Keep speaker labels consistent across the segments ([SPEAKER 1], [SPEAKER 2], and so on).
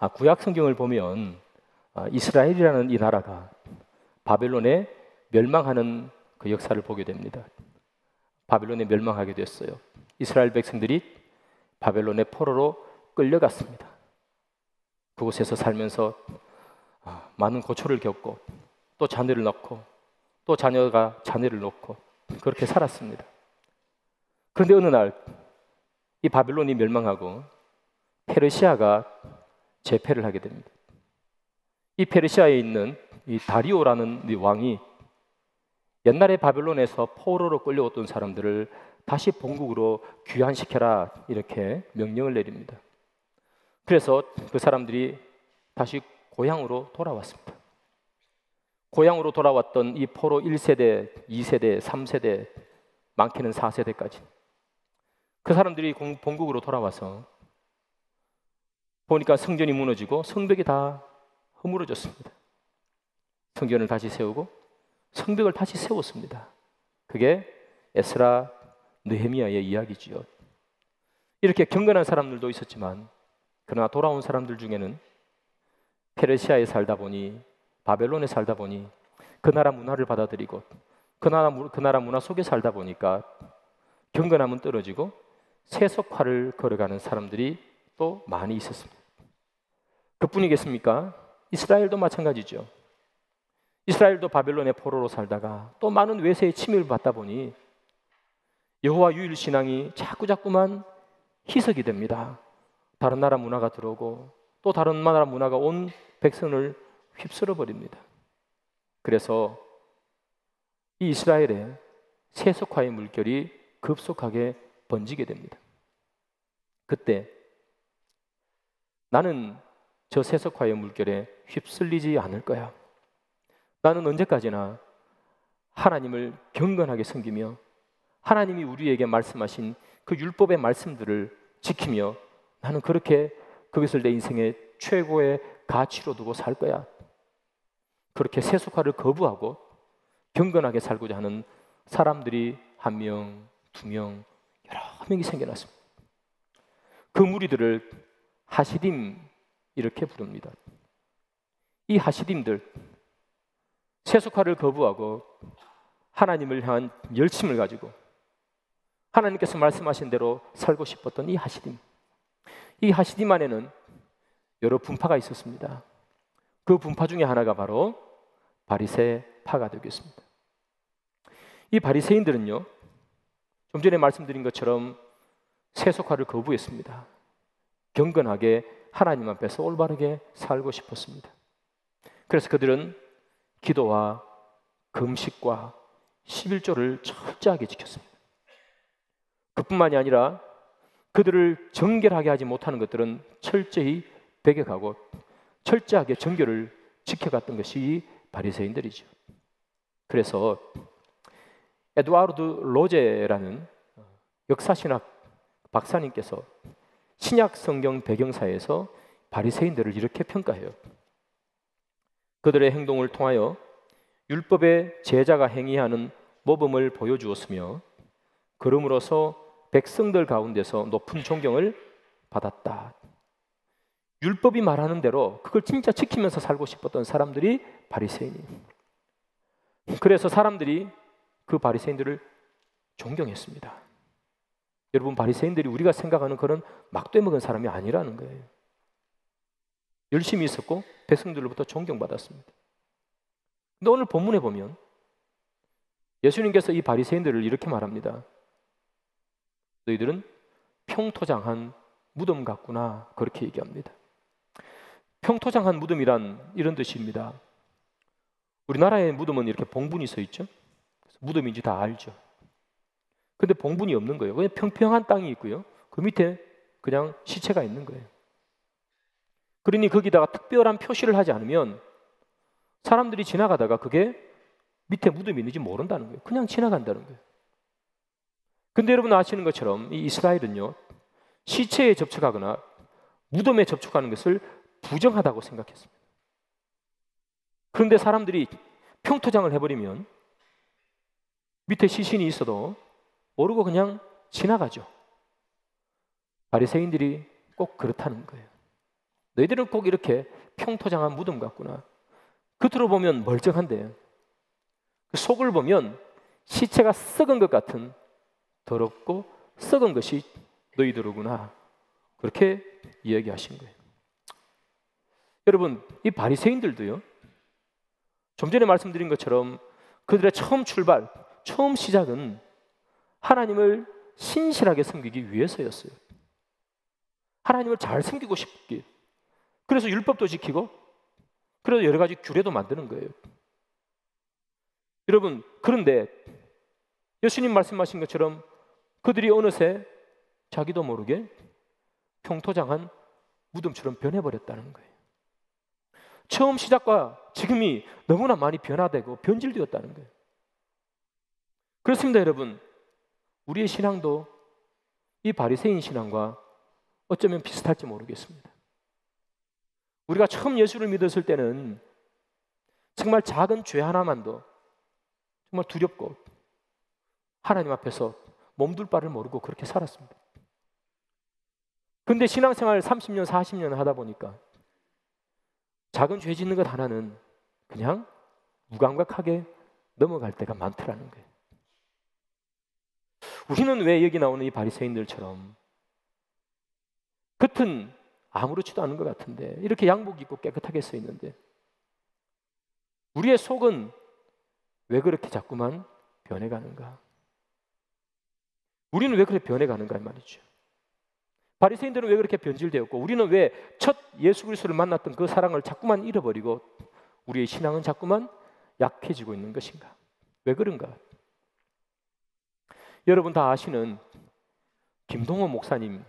[SPEAKER 1] 구약 성경을 보면 이스라엘이라는 이 나라가 바벨론에 멸망하는 그 역사를 보게 됩니다. 바벨론에 멸망하게 됐어요. 이스라엘 백성들이 바벨론의 포로로 끌려갔습니다. 그곳에서 살면서 많은 고초를 겪고 또 자녀를 낳고 또 자녀가 자녀를 낳고 그렇게 살았습니다. 그런데 어느 날 이 바벨론이 멸망하고 페르시아가 재패를 하게 됩니다. 이 페르시아에 있는 이 다리오라는 이 왕이 옛날에 바벨론에서 포로로 끌려왔던 사람들을 다시 본국으로 귀환시켜라 이렇게 명령을 내립니다. 그래서 그 사람들이 다시 고향으로 돌아왔습니다. 고향으로 돌아왔던 이 포로 1세대, 2세대, 3세대, 많게는 4세대까지 그 사람들이 본국으로 돌아와서 보니까 성전이 무너지고 성벽이 다 허물어졌습니다. 성전을 다시 세우고 성벽을 다시 세웠습니다. 그게 에스라, 느헤미야의 이야기지요. 이렇게 경건한 사람들도 있었지만 그러나 돌아온 사람들 중에는 페르시아에 살다 보니 바벨론에 살다 보니 그 나라 문화를 받아들이고 그 나라 문화 속에 살다 보니까 경건함은 떨어지고 세속화를 걸어가는 사람들이 또 많이 있었습니다. 그뿐이겠습니까? 이스라엘도 마찬가지죠. 이스라엘도 바벨론의 포로로 살다가 또 많은 외세의 침입을 받다 보니 여호와 유일 신앙이 자꾸만 희석이 됩니다. 다른 나라 문화가 들어오고 또 다른 나라 문화가 온 백성을 휩쓸어 버립니다. 그래서 이 이스라엘의 세속화의 물결이 급속하게 번지게 됩니다. 그때 나는 저 세속화의 물결에 휩쓸리지 않을 거야. 나는 언제까지나 하나님을 경건하게 섬기며 하나님이 우리에게 말씀하신 그 율법의 말씀들을 지키며 나는 그렇게 그것을 내 인생의 최고의 가치로 두고 살 거야. 그렇게 세속화를 거부하고 경건하게 살고자 하는 사람들이 1명, 2명, 여러 명이 생겨났습니다. 그 무리들을 하시딤 이렇게 부릅니다. 이 하시딤들, 세속화를 거부하고 하나님을 향한 열심을 가지고 하나님께서 말씀하신 대로 살고 싶었던 이 하시딤. 이 하시딤 안에는 여러 분파가 있었습니다. 그 분파 중에 하나가 바로 바리새파가 되겠습니다. 이 바리새인들은요, 좀 전에 말씀드린 것처럼 세속화를 거부했습니다. 경건하게 하나님 앞에서 올바르게 살고 싶었습니다. 그래서 그들은 기도와 금식과 11조를 철저하게 지켰습니다. 그뿐만이 아니라 그들을 정결하게 하지 못하는 것들은 철저히 배격하고 철저하게 정결을 지켜갔던 것이 바리새인들이죠. 그래서 에두아르드 로제라는 역사신학 박사님께서 신약 성경 배경사에서 바리새인들을 이렇게 평가해요. 그들의 행동을 통하여 율법의 제자가 행위하는 모범을 보여주었으며 그러므로서 백성들 가운데서 높은 존경을 받았다. 율법이 말하는 대로 그걸 진짜 지키면서 살고 싶었던 사람들이 바리새인이에요. 그래서 사람들이 그 바리새인들을 존경했습니다. 여러분, 바리새인들이 우리가 생각하는 그런 막대 먹은 사람이 아니라는 거예요. 열심히 있었고 백성들로부터 존경받았습니다. 근데 오늘 본문에 보면 예수님께서 이 바리새인들을 이렇게 말합니다. 너희들은 평토장한 무덤 같구나, 그렇게 얘기합니다. 평토장한 무덤이란 이런 뜻입니다. 우리나라의 무덤은 이렇게 봉분이 서 있죠. 무덤인지 다 알죠. 근데 봉분이 없는 거예요. 그냥 평평한 땅이 있고요, 그 밑에 그냥 시체가 있는 거예요. 그러니 거기다가 특별한 표시를 하지 않으면 사람들이 지나가다가 그게 밑에 무덤이 있는지 모른다는 거예요. 그냥 지나간다는 거예요. 근데 여러분 아시는 것처럼 이 이스라엘은요, 시체에 접촉하거나 무덤에 접촉하는 것을 부정하다고 생각했습니다. 그런데 사람들이 평토장을 해버리면 밑에 시신이 있어도 모르고 그냥 지나가죠. 바리새인들이 꼭 그렇다는 거예요. 너희들은 꼭 이렇게 평토장한 무덤 같구나. 겉으로 보면 멀쩡한데 그 속을 보면 시체가 썩은 것 같은 더럽고 썩은 것이 너희들이구나. 그렇게 이야기하신 거예요. 여러분, 이 바리새인들도요, 좀 전에 말씀드린 것처럼 그들의 처음 출발, 처음 시작은 하나님을 신실하게 섬기기 위해서였어요. 하나님을 잘 섬기고 싶기. 그래서 율법도 지키고, 그래서 여러 가지 규례도 만드는 거예요. 여러분, 그런데 예수님 말씀하신 것처럼 그들이 어느새 자기도 모르게 평토장한 무덤처럼 변해버렸다는 거예요. 처음 시작과 지금이 너무나 많이 변화되고 변질되었다는 거예요. 그렇습니다, 여러분. 우리의 신앙도 이 바리새인 신앙과 어쩌면 비슷할지 모르겠습니다. 우리가 처음 예수를 믿었을 때는 정말 작은 죄 하나만도 정말 두렵고 하나님 앞에서 몸둘 바를 모르고 그렇게 살았습니다. 그런데 신앙생활 30년, 40년 하다 보니까 작은 죄 짓는 것 하나는 그냥 무감각하게 넘어갈 때가 많더라는 거예요. 우리는 왜 여기 나오는 이 바리새인들처럼 겉은 아무렇지도 않은 것 같은데 이렇게 양복 입고 깨끗하게 서 있는데 우리의 속은 왜 그렇게 자꾸만 변해가는가? 우리는 왜 그렇게 변해가는가 말이죠. 바리새인들은 왜 그렇게 변질되었고 우리는 왜 첫 예수 그리스도를 만났던 그 사랑을 자꾸만 잃어버리고 우리의 신앙은 자꾸만 약해지고 있는 것인가? 왜 그런가? 여러분 다 아시는 김동호 목사님,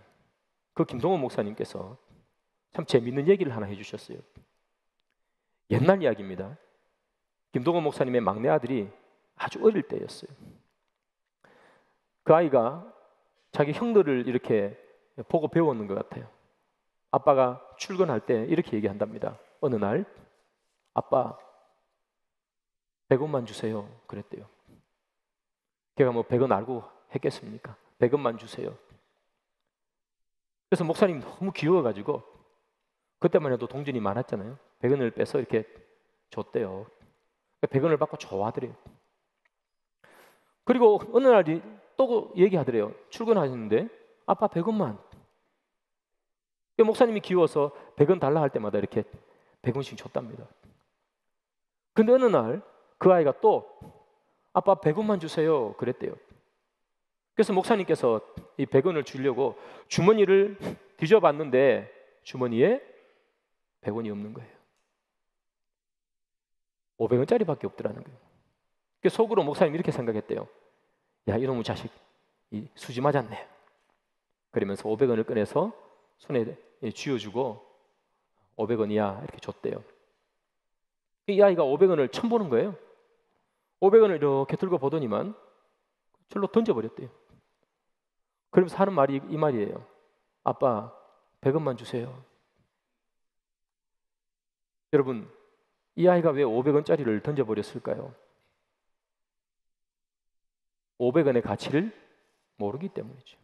[SPEAKER 1] 그 김동호 목사님께서 참 재미있는 얘기를 하나 해주셨어요. 옛날 이야기입니다. 김동호 목사님의 막내 아들이 아주 어릴 때였어요. 그 아이가 자기 형들을 이렇게 보고 배웠는 것 같아요. 아빠가 출근할 때 이렇게 얘기한답니다. 어느 날 아빠 100원만 주세요 그랬대요. 걔가 뭐 100원 알고 했겠습니까? 100원만 주세요. 그래서 목사님 너무 귀여워가지고 그때만 해도 동전이 많았잖아요. 100원을 빼서 이렇게 줬대요. 100원을 받고 좋아하더래요. 그리고 어느 날이 또 얘기하더래요. 출근하셨는데 아빠 100원만. 목사님이 귀여워서 100원 달라 할 때마다 이렇게 100원씩 줬답니다. 근데 어느 날 그 아이가 또 아빠 100원만 주세요 그랬대요. 그래서 목사님께서 이 100원을 주려고 주머니를 뒤져봤는데 주머니에 100원이 없는 거예요. 500원짜리밖에 없더라는 거예요. 그래서 속으로 목사님이 이렇게 생각했대요. 야, 이놈의 자식 이 수지 맞았네. 그러면서 500원을 꺼내서 손에 쥐어주고 500원이야 이렇게 줬대요. 이 아이가 500원을 처음 보는 거예요. 500원을 이렇게 들고 보더니만 절로 던져버렸대요. 그러면서 하는 말이 이 말이에요. 아빠 100원만 주세요. 여러분 이 아이가 왜 500원짜리를 던져버렸을까요? 500원의 가치를 모르기 때문이죠.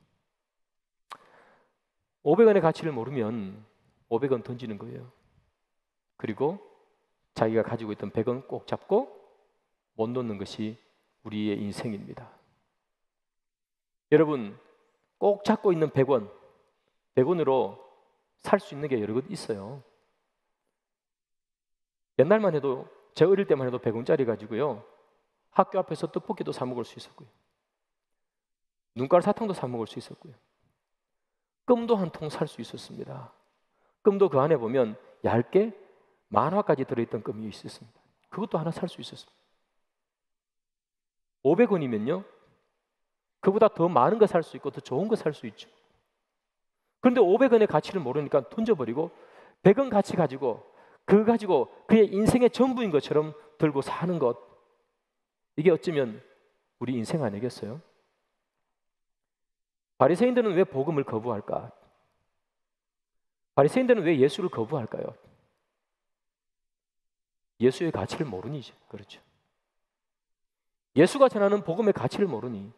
[SPEAKER 1] 500원의 가치를 모르면 500원 던지는 거예요. 그리고 자기가 가지고 있던 100원 꼭 잡고 못 놓는 것이 우리의 인생입니다. 여러분 꼭 잡고 있는 100원, 100원으로 살 수 있는 게 여러 것 있어요. 옛날만 해도 제 어릴 때만 해도 100원짜리 가지고요 학교 앞에서 떡볶이도 사 먹을 수 있었고요 눈깔 사탕도 사 먹을 수 있었고요 껌도 한 통 살 수 있었습니다. 껌도 그 안에 보면 얇게 만화까지 들어있던 껌이 있었습니다. 그것도 하나 살 수 있었습니다. 500원이면요 그보다 더 많은 거 살 수 있고 더 좋은 거 살 수 있죠. 그런데 500원의 가치를 모르니까 던져버리고 100원 가치 가지고 그거 가지고 그의 인생의 전부인 것처럼 들고 사는 것, 이게 어쩌면 우리 인생 아니겠어요? 바리새인들은 왜 복음을 거부할까? 바리새인들은 왜 예수를 거부할까요? 예수의 가치를 모르니죠. 그렇죠. 예수가 전하는 복음의 가치를 모르니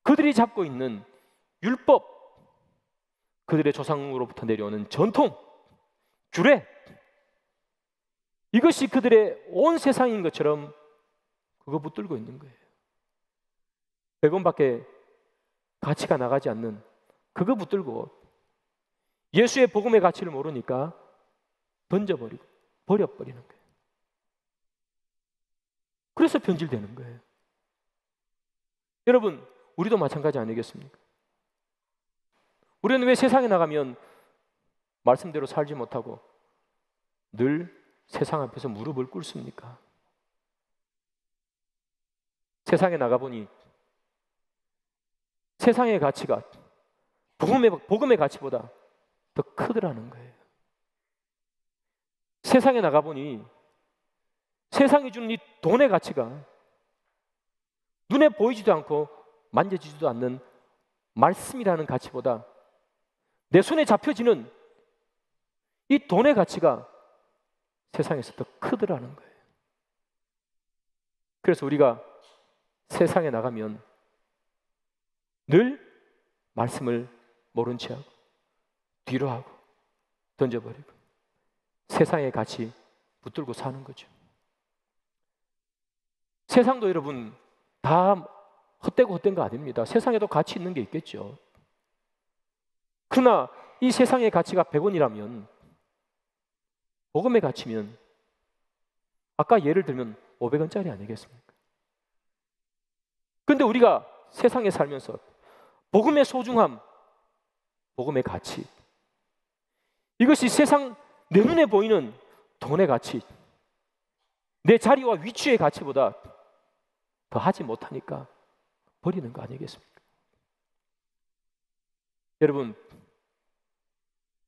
[SPEAKER 1] 그들이 잡고 있는 율법, 그들의 조상으로부터 내려오는 전통, 규례, 이것이 그들의 온 세상인 것처럼 그거 붙들고 있는 거예요. 100원밖에 가치가 나가지 않는 그거 붙들고 예수의 복음의 가치를 모르니까 던져버리고 버려버리는 거예요. 그래서 변질되는 거예요. 여러분, 우리도 마찬가지 아니겠습니까? 우리는 왜 세상에 나가면 말씀대로 살지 못하고 늘 세상 앞에서 무릎을 꿇습니까? 세상에 나가보니 세상의 가치가 복음의 가치보다 더 크더라는 거예요. 세상에 나가보니 세상이 주는 이 돈의 가치가 눈에 보이지도 않고 만져지지도 않는 말씀이라는 가치보다 내 손에 잡혀지는 이 돈의 가치가 세상에서 더 크더라는 거예요. 그래서 우리가 세상에 나가면 늘 말씀을 모른 채 하고 뒤로 하고 던져버리고 세상의 가치 붙들고 사는 거죠. 세상도 여러분 다 헛되고 헛된 거 아닙니다. 세상에도 가치 있는 게 있겠죠. 그러나 이 세상의 가치가 100원이라면 복음의 가치면 아까 예를 들면 500원짜리 아니겠습니까? 그런데 우리가 세상에 살면서 복음의 소중함, 복음의 가치, 이것이 세상 내 눈에 보이는 돈의 가치, 내 자리와 위치의 가치보다 더 하지 못하니까 버리는 거 아니겠습니까? 여러분,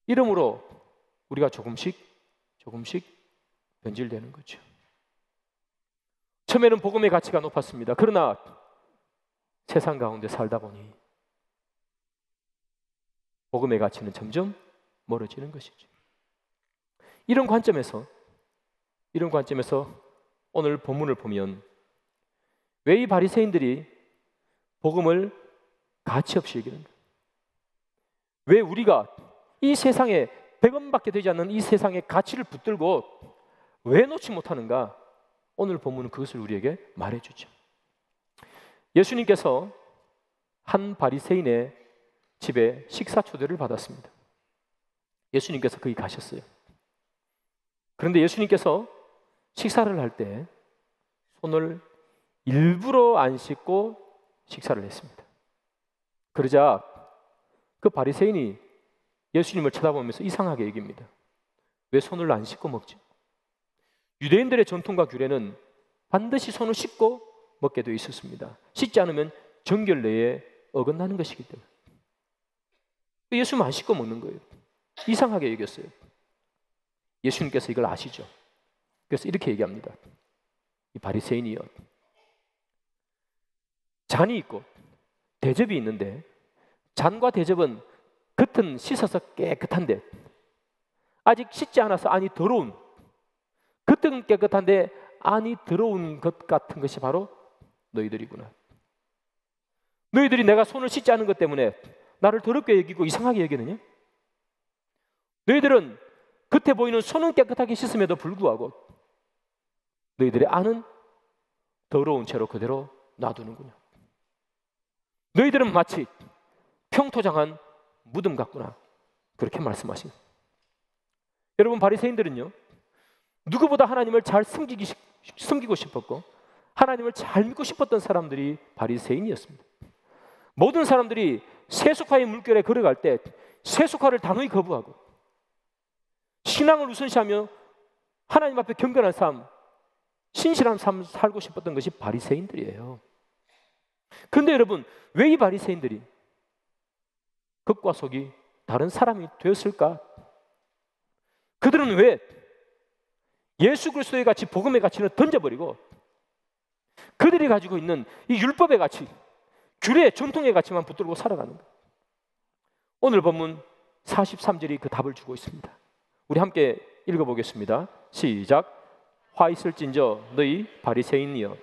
[SPEAKER 1] 이러므로 우리가 조금씩 변질되는 거죠. 처음에는 복음의 가치가 높았습니다. 그러나 세상 가운데 살다 보니 복음의 가치는 점점 멀어지는 것이죠. 이런 관점에서 오늘 본문을 보면 왜 이 바리새인들이 복음을 가치 없이 여기는가? 왜 우리가 이 세상에 100원밖에 되지 않는 이 세상의 가치를 붙들고 왜 놓지 못하는가? 오늘 본문은 그것을 우리에게 말해주죠. 예수님께서 한 바리새인의 집에 식사 초대를 받았습니다. 예수님께서 거기 가셨어요. 그런데 예수님께서 식사를 할 때 손을 일부러 안 씻고 식사를 했습니다. 그러자 그 바리새인이 예수님을 쳐다보면서 이상하게 얘기합니다. 왜 손을 안 씻고 먹지? 유대인들의 전통과 규례는 반드시 손을 씻고 먹게 되어 있었습니다. 씻지 않으면 정결례에 어긋나는 것이기 때문에. 예수님은 안 씻고 먹는 거예요. 이상하게 얘기했어요. 예수님께서 이걸 아시죠? 그래서 이렇게 얘기합니다. 이 바리새인이요, 잔이 있고 대접이 있는데 잔과 대접은 겉은 씻어서 깨끗한데 아직 씻지 않아서 안이 더러운, 겉은 깨끗한데 안이 더러운 것 같은 것이 바로 너희들이구나. 너희들이 내가 손을 씻지 않은 것 때문에 나를 더럽게 여기고 이상하게 여기느냐? 너희들은 겉에 보이는 손은 깨끗하게 씻음에도 불구하고 너희들의 안은 더러운 채로 그대로 놔두는구나. 너희들은 마치 평토장한 무덤 같구나. 그렇게 말씀하신. 여러분, 바리새인들은요, 누구보다 하나님을 잘 섬기고 싶었고 하나님을 잘 믿고 싶었던 사람들이 바리새인이었습니다. 모든 사람들이 세속화의 물결에 걸어갈 때 세속화를 단호히 거부하고 신앙을 우선시하며 하나님 앞에 경건한 삶, 신실한 삶을 살고 싶었던 것이 바리새인들이에요. 그런데 여러분, 왜 이 바리새인들이 겉과 속이 다른 사람이 되었을까? 그들은 왜 예수 그리스도의 가치, 복음의 가치는 던져버리고 그들이 가지고 있는 이 율법의 가치, 규례, 전통의 가치만 붙들고 살아가는 거예요. 오늘 본문 43절이 그 답을 주고 있습니다. 우리 함께 읽어보겠습니다. 시작. 화 있을진저 너희 바리새인이여.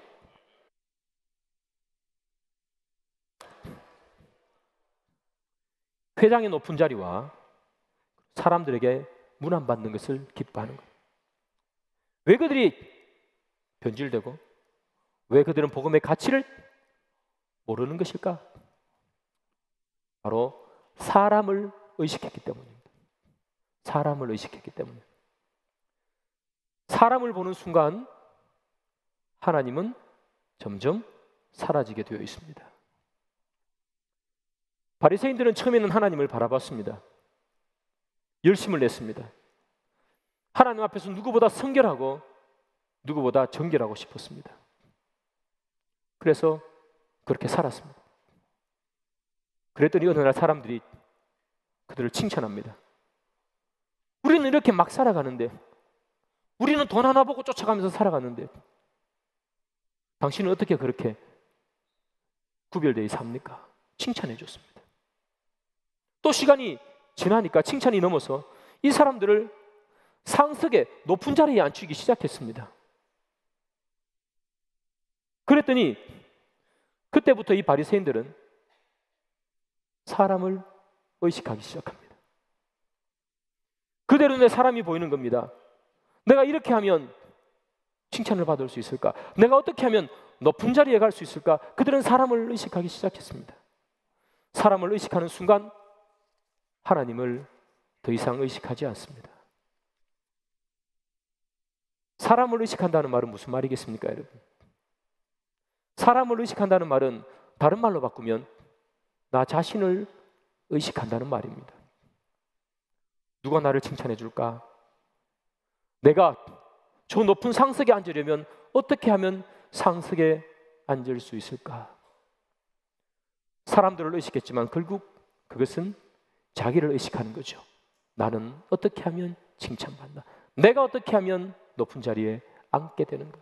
[SPEAKER 1] 회당의 높은 자리와 사람들에게 문안받는 것을 기뻐하는 거예요. 왜 그들이 변질되고 왜 그들은 복음의 가치를 모르는 것일까? 바로 사람을 의식했기 때문입니다. 사람을 의식했기 때문에. 사람을 보는 순간 하나님은 점점 사라지게 되어 있습니다. 바리새인들은 처음에는 하나님을 바라봤습니다. 열심을 냈습니다. 하나님 앞에서 누구보다 성결하고 누구보다 정결하고 싶었습니다. 그래서 그렇게 살았습니다. 그랬더니 어느 날 사람들이 그들을 칭찬합니다. 우리는 이렇게 막 살아가는데, 우리는 돈 하나 보고 쫓아가면서 살아가는데 당신은 어떻게 그렇게 구별되어 삽니까? 칭찬해 줬습니다. 또 시간이 지나니까 칭찬이 넘어서 이 사람들을 상석의 높은 자리에 앉히기 시작했습니다. 그랬더니 그때부터 이 바리새인들은 사람을 의식하기 시작합니다. 그대로 눈에 사람이 보이는 겁니다. 내가 이렇게 하면 칭찬을 받을 수 있을까? 내가 어떻게 하면 높은 자리에 갈 수 있을까? 그들은 사람을 의식하기 시작했습니다. 사람을 의식하는 순간 하나님을 더 이상 의식하지 않습니다. 사람을 의식한다는 말은 무슨 말이겠습니까, 여러분? 사람을 의식한다는 말은 다른 말로 바꾸면 나 자신을 의식한다는 말입니다. 누가 나를 칭찬해 줄까? 내가 저 높은 상석에 앉으려면 어떻게 하면 상석에 앉을 수 있을까? 사람들을 의식했지만 결국 그것은 자기를 의식하는 거죠. 나는 어떻게 하면 칭찬받나? 내가 어떻게 하면 높은 자리에 앉게 되는 것.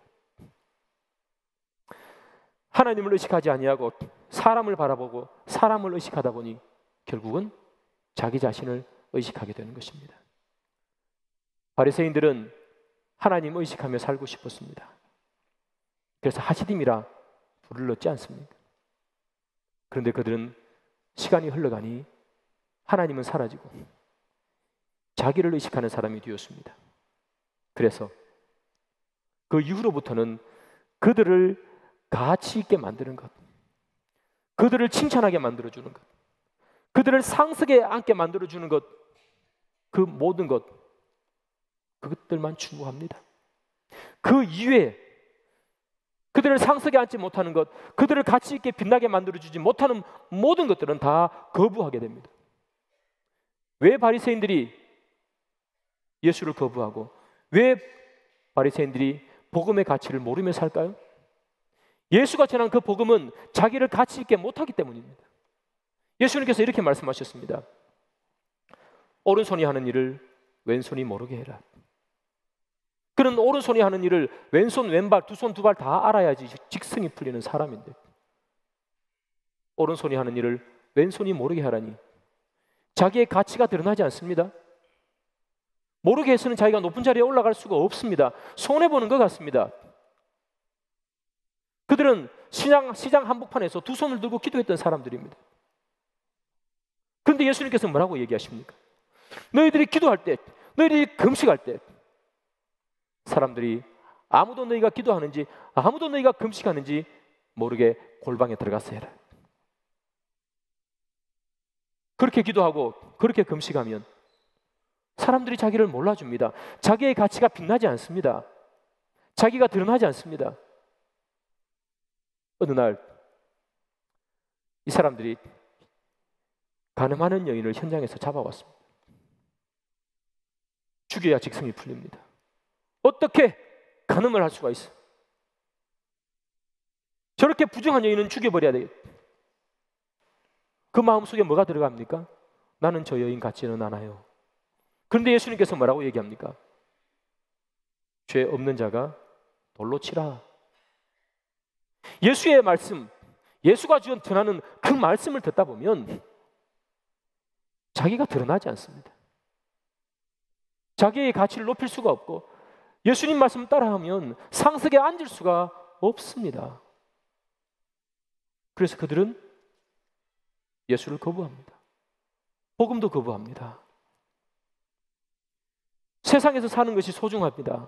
[SPEAKER 1] 하나님을 의식하지 아니하고 사람을 바라보고 사람을 의식하다 보니 결국은 자기 자신을 의식하게 되는 것입니다. 바리새인들은 하나님을 의식하며 살고 싶었습니다. 그래서 하시딤이라 불을 넣지 않습니까? 그런데 그들은 시간이 흘러가니 하나님은 사라지고 자기를 의식하는 사람이 되었습니다. 그래서 그 이후로부터는 그들을 가치 있게 만드는 것, 그들을 칭찬하게 만들어주는 것, 그들을 상석에 앉게 만들어주는 것, 그 모든 것, 그것들만 추구합니다. 그 이외에 그들을 상석에 앉지 못하는 것, 그들을 가치 있게 빛나게 만들어주지 못하는 모든 것들은 다 거부하게 됩니다. 왜 바리새인들이 예수를 거부하고 왜 바리새인들이 복음의 가치를 모르며 살까요? 예수가 전한 그 복음은 자기를 가치 있게 못하기 때문입니다. 예수님께서 이렇게 말씀하셨습니다. 오른손이 하는 일을 왼손이 모르게 해라. 그는 오른손이 하는 일을 왼손, 왼발, 두 손, 두 발 다 알아야지 직성이 풀리는 사람인데 오른손이 하는 일을 왼손이 모르게 하라니 자기의 가치가 드러나지 않습니다. 모르게 해서는 자기가 높은 자리에 올라갈 수가 없습니다. 손해보는 것 같습니다. 그들은 시장 한복판에서 두 손을 들고 기도했던 사람들입니다. 그런데 예수님께서 뭐라고 얘기하십니까? 너희들이 기도할 때, 너희들이 금식할 때 사람들이 아무도 너희가 기도하는지 아무도 너희가 금식하는지 모르게 골방에 들어가서 해라. 그렇게 기도하고 그렇게 금식하면 사람들이 자기를 몰라줍니다. 자기의 가치가 빛나지 않습니다. 자기가 드러나지 않습니다. 어느 날 이 사람들이 가늠하는 여인을 현장에서 잡아왔습니다. 죽여야 직성이 풀립니다. 어떻게 가늠을 할 수가 있어? 저렇게 부정한 여인은 죽여버려야 되겠다. 그 마음속에 뭐가 들어갑니까? 나는 저 여인 같지는 않아요. 그런데 예수님께서 뭐라고 얘기합니까? 죄 없는 자가 돌로 치라. 예수의 말씀, 예수가 전하는 그 말씀을 듣다 보면 자기가 드러나지 않습니다. 자기의 가치를 높일 수가 없고 예수님 말씀을 따라하면 상석에 앉을 수가 없습니다. 그래서 그들은 예수를 거부합니다. 복음도 거부합니다. 세상에서 사는 것이 소중합니다.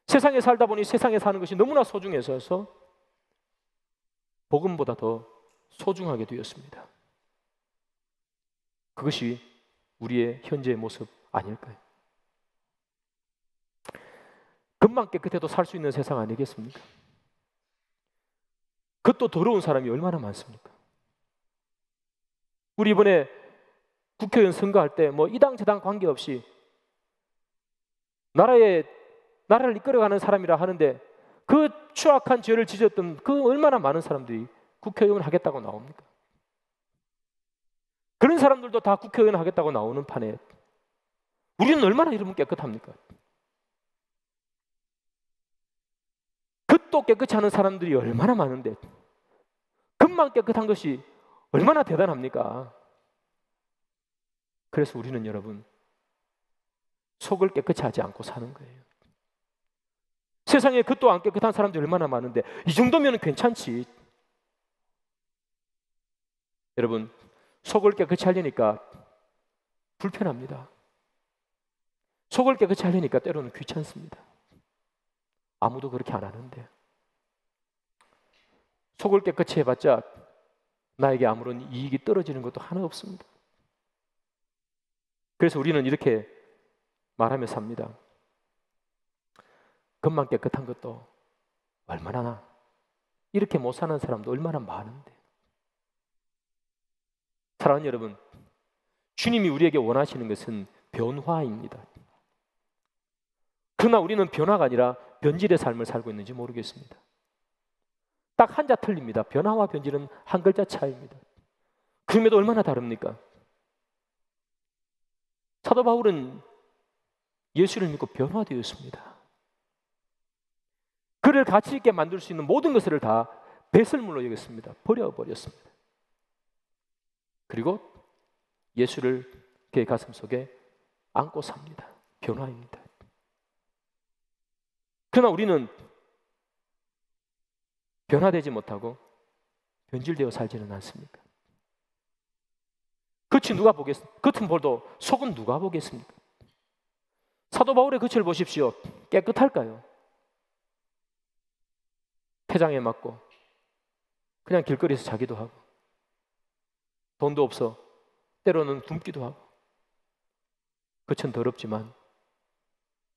[SPEAKER 1] 세상에 살다 보니 세상에 사는 것이 너무나 소중해서 복음보다 더 소중하게 되었습니다. 그것이 우리의 현재의 모습 아닐까요? 금방 깨끗해도 살 수 있는 세상 아니겠습니까? 겉도 더러운 사람이 얼마나 많습니까? 우리 이번에 국회의원 선거할 때 뭐 이당 저당 관계없이 나라를 이끌어가는 사람이라 하는데 그 추악한 죄를 지었던 그 얼마나 많은 사람들이 국회의원 하겠다고 나옵니까? 그런 사람들도 다 국회의원 하겠다고 나오는 판에 우리는 얼마나 이러면 깨끗합니까? 겉도 깨끗이 하는 사람들이 얼마나 많은데 겉만 깨끗한 것이 얼마나 대단합니까? 그래서 우리는 여러분 속을 깨끗이 하지 않고 사는 거예요. 세상에 겉도 안 깨끗한 사람들이 얼마나 많은데 이 정도면 괜찮지. 여러분 속을 깨끗이 하려니까 불편합니다. 속을 깨끗이 하려니까 때로는 귀찮습니다. 아무도 그렇게 안 하는데 속을 깨끗이 해봤자 나에게 아무런 이익이 떨어지는 것도 하나 없습니다. 그래서 우리는 이렇게 말하며 삽니다. 겉만 깨끗한 것도 얼마나 이렇게 못 사는 사람도 얼마나 많은데. 사랑하는 여러분, 주님이 우리에게 원하시는 것은 변화입니다. 그러나 우리는 변화가 아니라 변질의 삶을 살고 있는지 모르겠습니다. 딱 한자 틀립니다. 변화와 변질은 한 글자 차이입니다. 그럼에도 얼마나 다릅니까? 사도 바울은 예수를 믿고 변화되었습니다. 그를 가치 있게 만들 수 있는 모든 것을 다 배설물로 여겼습니다. 버려버렸습니다. 그리고 예수를 그의 가슴 속에 안고 삽니다. 변화입니다. 그러나 우리는 변화되지 못하고 변질되어 살지는 않습니까? 겉이 누가 보겠습니까? 겉은 볼도 속은 누가 보겠습니까? 사도 바울의 겉을 보십시오. 깨끗할까요? 폐장에 맞고 그냥 길거리에서 자기도 하고 돈도 없어 때로는 굶기도 하고 겉은 더럽지만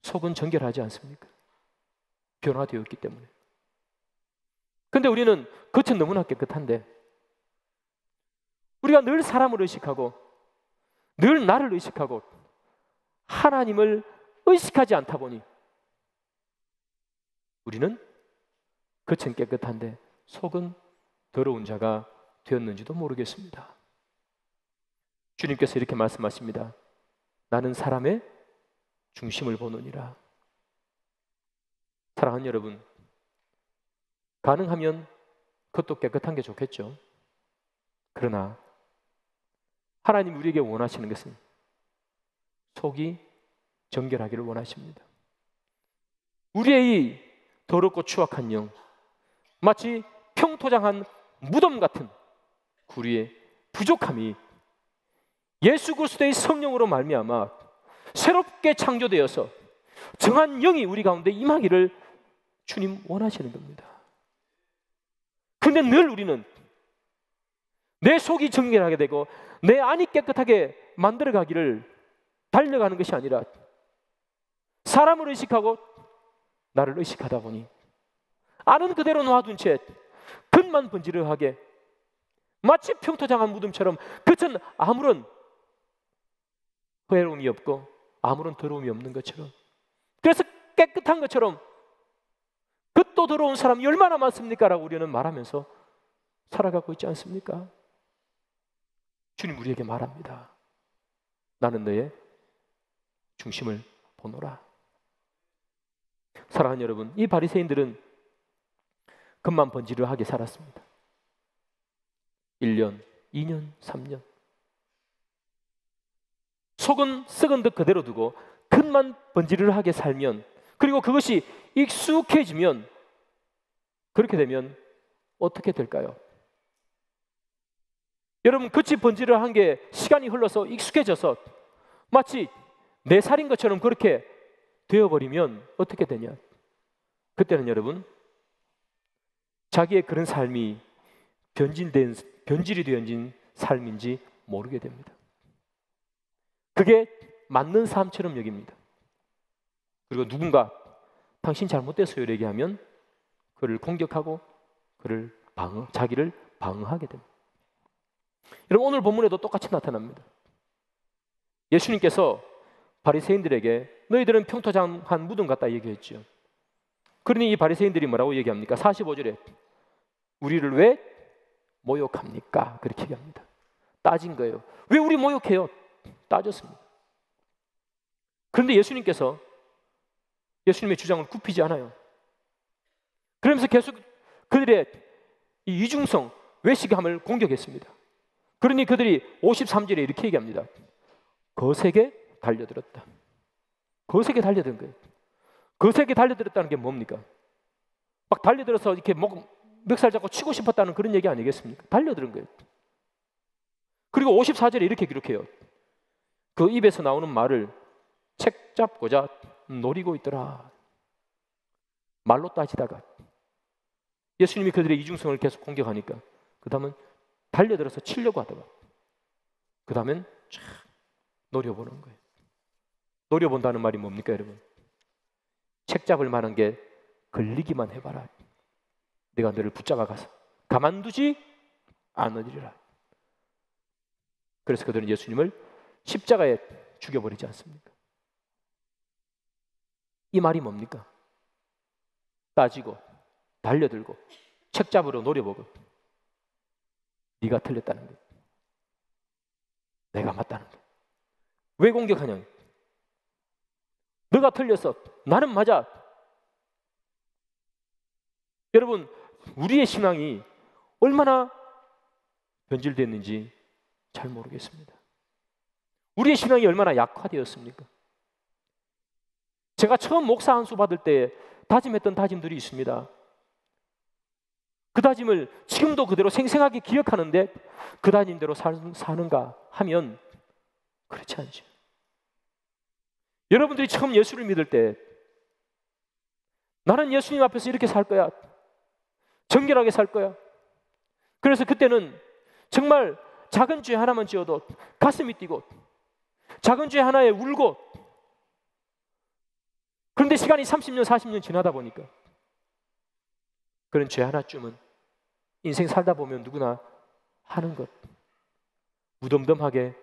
[SPEAKER 1] 속은 정결하지 않습니까? 변화되었기 때문에. 그런데 우리는 겉은 너무나 깨끗한데 우리가 늘 사람을 의식하고 늘 나를 의식하고 하나님을 의식하지 않다 보니 우리는 겉은 깨끗한데 속은 더러운 자가 되었는지도 모르겠습니다. 주님께서 이렇게 말씀하십니다. 나는 사람의 중심을 보느니라. 사랑하는 여러분, 가능하면 겉도 깨끗한 게 좋겠죠. 그러나 하나님 우리에게 원하시는 것은 속이 정결하기를 원하십니다. 우리의 이 더럽고 추악한 영, 마치 평토장한 무덤 같은 우리의 부족함이 예수 그리스도의 성령으로 말미암아 새롭게 창조되어서 정한 영이 우리 가운데 임하기를 주님 원하시는 겁니다. 그런데 늘 우리는 내 속이 정결하게 되고 내 안이 깨끗하게 만들어가기를 달려가는 것이 아니라 사람을 의식하고 나를 의식하다 보니 안은 그대로 놔둔 채 겉만 번지르하게 마치 평토장한 무덤처럼 겉은 아무런 허애로움이 없고 아무런 더러움이 없는 것처럼, 그래서 깨끗한 것처럼 겉도 더러운 사람이 얼마나 많습니까? 라고 우리는 말하면서 살아가고 있지 않습니까? 주님 우리에게 말합니다. 나는 너의 중심을 보노라. 사랑하는 여러분, 이 바리새인들은 겉만 번지르하게 살았습니다. 1년, 2년, 3년. 속은 썩은 듯 그대로 두고 겉만 번지르하게 살면, 그리고 그것이 익숙해지면, 그렇게 되면 어떻게 될까요? 여러분, 겉이 번지르한 게 시간이 흘러서 익숙해져서 마치 내 살인 것처럼 그렇게 되어버리면 어떻게 되냐? 그때는 여러분, 자기의 그런 삶이 변질이 되어진 삶인지 모르게 됩니다. 그게 맞는 삶처럼 여깁니다. 그리고 누군가 당신 잘못됐어요 얘기하면 그를 공격하고 자기를 방어하게 됩니다. 여러분, 오늘 본문에도 똑같이 나타납니다. 예수님께서 바리새인들에게 너희들은 평토장한 무덤 같다 얘기했죠. 그러니 이 바리새인들이 뭐라고 얘기합니까? 45절에 우리를 왜 모욕합니까? 그렇게 얘기합니다. 따진 거예요. 왜 우리 모욕해요? 따졌습니다. 그런데 예수님께서 예수님의 주장을 굽히지 않아요. 그러면서 계속 그들의 이 이중성, 외식함을 공격했습니다. 그러니 그들이 53절에 이렇게 얘기합니다. 거세게 달려들었다. 거세게 달려든 거예요. 거세게 달려들었다는 게 뭡니까? 막 달려들어서 이렇게 멱살 잡고 치고 싶었다는 그런 얘기 아니겠습니까? 달려드는 거예요. 그리고 54절에 이렇게 기록해요. 그 입에서 나오는 말을 책 잡고자 노리고 있더라. 말로 따지다가 예수님이 그들의 이중성을 계속 공격하니까 그 다음은 달려들어서 치려고 하다가 그 다음엔 쫙 노려보는 거예요. 노려본다는 말이 뭡니까 여러분? 책 잡을 만한 게 걸리기만 해봐라. 내가 너를 붙잡아 가서 가만두지 않으리라. 그래서 그들은 예수님을 십자가에 죽여버리지 않습니까? 이 말이 뭡니까? 따지고 달려들고 책 잡으러 노려보고 네가 틀렸다는 것, 내가 맞다는 것. 왜 공격하냐? 너가 틀렸어, 나는 맞아. 여러분, 우리의 신앙이 얼마나 변질됐는지 잘 모르겠습니다. 우리의 신앙이 얼마나 약화되었습니까? 제가 처음 목사 안수 받을 때 다짐했던 다짐들이 있습니다. 그 다짐을 지금도 그대로 생생하게 기억하는데 그 다짐대로 사는가 하면 그렇지 않죠. 여러분들이 처음 예수를 믿을 때 나는 예수님 앞에서 이렇게 살 거야, 정결하게 살 거야. 그래서 그때는 정말 작은 죄 하나만 지어도 가슴이 뛰고 작은 죄 하나에 울고, 그런데 시간이 30년 40년 지나다 보니까 그런 죄 하나쯤은 인생 살다 보면 누구나 하는 것, 무덤덤하게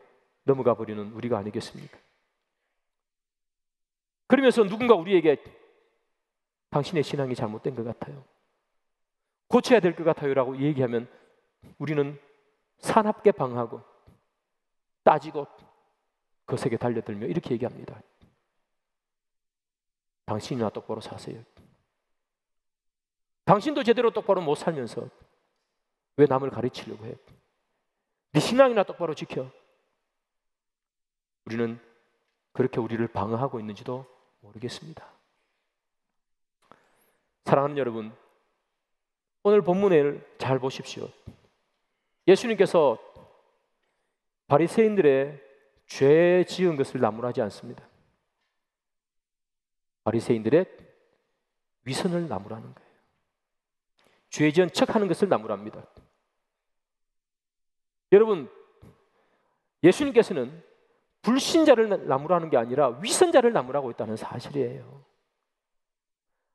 [SPEAKER 1] 넘어가 버리는 우리가 아니겠습니까? 그러면서 누군가 우리에게 당신의 신앙이 잘못된 것 같아요, 고쳐야 될 것 같아요 라고 얘기하면 우리는 사납게 방하고 따지고 거세게 달려들며 이렇게 얘기합니다. 당신이나 똑바로 사세요. 당신도 제대로 똑바로 못 살면서 왜 남을 가르치려고 해? 네 신앙이나 똑바로 지켜. 우리는 그렇게 우리를 방어하고 있는지도 모르겠습니다. 사랑하는 여러분, 오늘 본문을 잘 보십시오. 예수님께서 바리새인들의 죄 지은 것을 나무라지 않습니다. 바리새인들의 위선을 나무라는 거예요. 죄 지은 척하는 것을 나무랍니다. 여러분, 예수님께서는 불신자를 나무라는 게 아니라 위선자를 나무라고 있다는 사실이에요.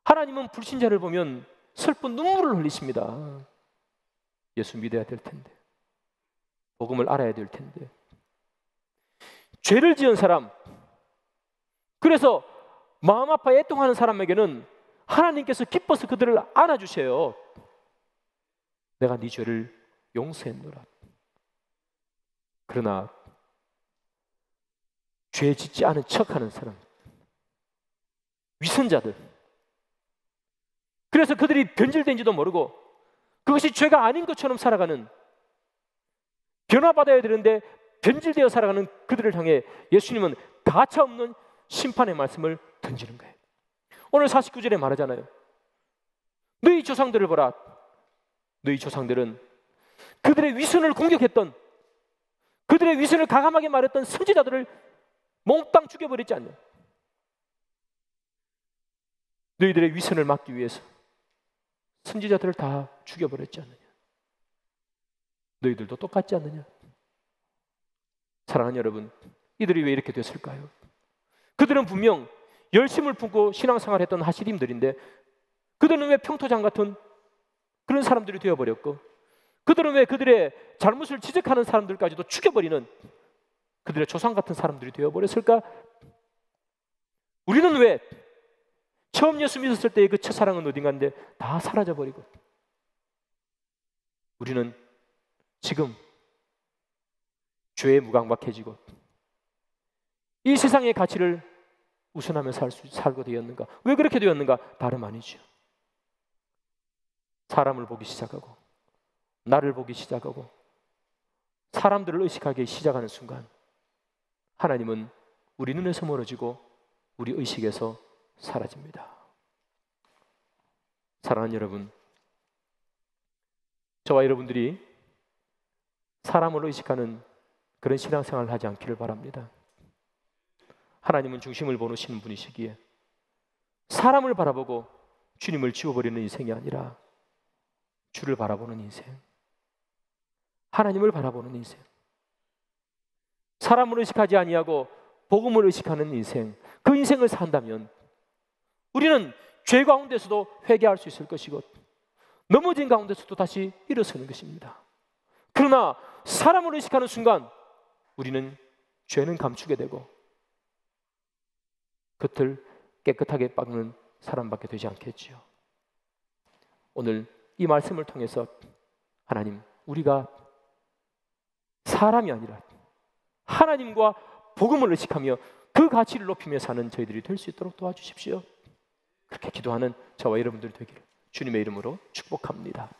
[SPEAKER 1] 하나님은 불신자를 보면 슬픈 눈물을 흘리십니다. 예수 믿어야 될 텐데, 복음을 알아야 될 텐데. 죄를 지은 사람, 그래서 마음 아파 애통하는 사람에게는 하나님께서 기뻐서 그들을 안아주세요. 내가 네 죄를 용서했노라. 그러나 죄 짓지 않은 척하는 사람, 위선자들, 그래서 그들이 변질된지도 모르고 그것이 죄가 아닌 것처럼 살아가는, 변화받아야 되는데 변질되어 살아가는 그들을 향해 예수님은 가차없는 심판의 말씀을 던지는 거예요. 오늘 49절에 말하잖아요. 너희 조상들을 보라. 너희 조상들은 그들의 위선을 공격했던, 그들의 위선을 가감하게 말했던 선지자들을 몽땅 죽여버리지 않냐? 너희들의 위선을 막기 위해서 선지자들을 다 죽여버렸지 않느냐? 너희들도 똑같지 않느냐? 사랑하는 여러분, 이들이 왜 이렇게 됐을까요? 그들은 분명 열심을 품고 신앙생활을 했던 하시림들인데 그들은 왜 평토장 같은 그런 사람들이 되어버렸고, 그들은 왜 그들의 잘못을 지적하는 사람들까지도 죽여버리는 그들의 조상 같은 사람들이 되어버렸을까? 우리는 왜 처음 예수 믿었을 때의 그 첫사랑은 어딘가인데 다 사라져버리고, 우리는 지금 죄에 무감각해지고 이 세상의 가치를 우선하며 살고 되었는가? 왜 그렇게 되었는가? 다름 아니죠. 사람을 보기 시작하고 나를 보기 시작하고 사람들을 의식하기 시작하는 순간 하나님은 우리 눈에서 멀어지고 우리 의식에서 사라집니다. 사랑하는 여러분, 저와 여러분들이 사람을 의식하는 그런 신앙생활을 하지 않기를 바랍니다. 하나님은 중심을 보시는 분이시기에 사람을 바라보고 주님을 지워버리는 인생이 아니라 주를 바라보는 인생, 하나님을 바라보는 인생, 사람을 의식하지 아니하고 복음을 의식하는 인생, 그 인생을 산다면 우리는 죄 가운데서도 회개할 수 있을 것이고 넘어진 가운데서도 다시 일어서는 것입니다. 그러나 사람을 의식하는 순간 우리는 죄는 감추게 되고 겉을 깨끗하게 닦는 사람밖에 되지 않겠지요. 오늘 이 말씀을 통해서 하나님, 우리가 사람이 아니라 하나님과 복음을 의식하며 그 가치를 높이며 사는 저희들이 될 수 있도록 도와주십시오. 그렇게 기도하는 저와 여러분들이 되기를 주님의 이름으로 축복합니다.